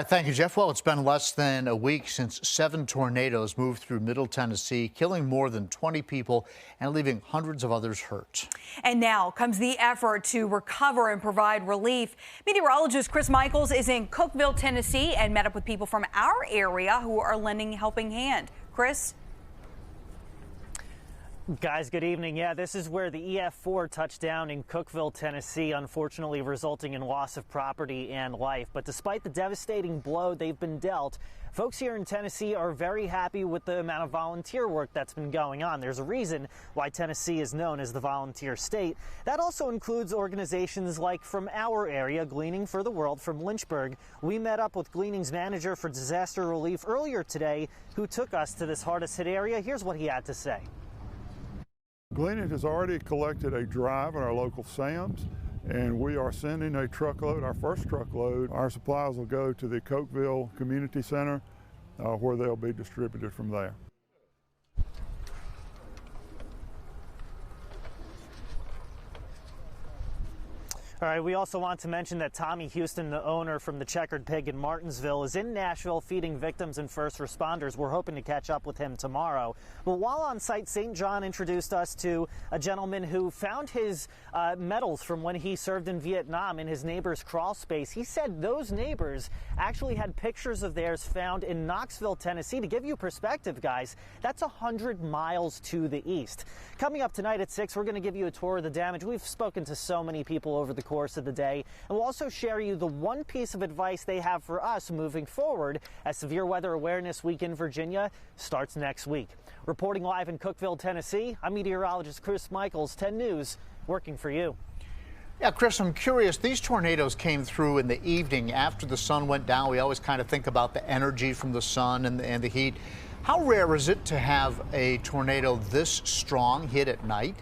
Thank you, Jeff. Well, it's been less than a week since 7 tornadoes moved through Middle Tennessee, killing more than 20 people and leaving hundreds of others hurt. And now comes the effort to recover and provide relief. Meteorologist Chris Michaels is in Cookeville, Tennessee, and met up with people from our area who are lending a helping hand. Chris? Guys, good evening. Yeah, this is where the EF4 touched down in Cookeville, Tennessee, unfortunately resulting in loss of property and life. But despite the devastating blow they've been dealt, folks here in Tennessee are very happy with the amount of volunteer work that's been going on. There's a reason why Tennessee is known as the volunteer state. That also includes organizations like from our area, Gleaning for the World from Lynchburg. We met up with Gleaning's manager for disaster relief earlier today, who took us to this hardest hit area. Here's what he had to say. Gleaning has already collected a drive at our local Sam's, and we are sending a truckload, our first truckload. Our supplies will go to the Cookeville Community Center, where they'll be distributed from there. All right, we also want to mention that Tommy Houston, the owner from the Checkered Pig in Martinsville, is in Nashville feeding victims and first responders. We're hoping to catch up with him tomorrow. But while on site, St. John introduced us to a gentleman who found his medals from when he served in Vietnam in his neighbor's crawl space. He said those neighbors actually had pictures of theirs found in Knoxville, Tennessee. To give you perspective, guys, that's 100 miles to the east. Coming up tonight at 6, we're going to give you a tour of the damage. We've spoken to so many people over the course of the day, and we'll also share you the one piece of advice they have for us moving forward as Severe Weather Awareness Week in Virginia starts next week. Reporting live in Cookeville, Tennessee, I'm meteorologist Chris Michaels, 10 News, working for you. Yeah, Chris, I'm curious. These tornadoes came through in the evening after the sun went down. We always kind of think about the energy from the sun and the heat. How rare is it to have a tornado this strong hit at night?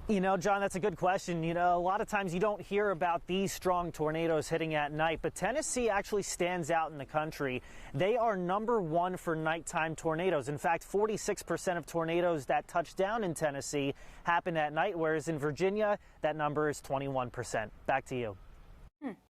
You know, John, that's a good question. You know, a lot of times you don't hear about these strong tornadoes hitting at night, but Tennessee actually stands out in the country. They are #1 for nighttime tornadoes. In fact, 46% of tornadoes that touch down in Tennessee happen at night, whereas in Virginia, that number is 21%. Back to you.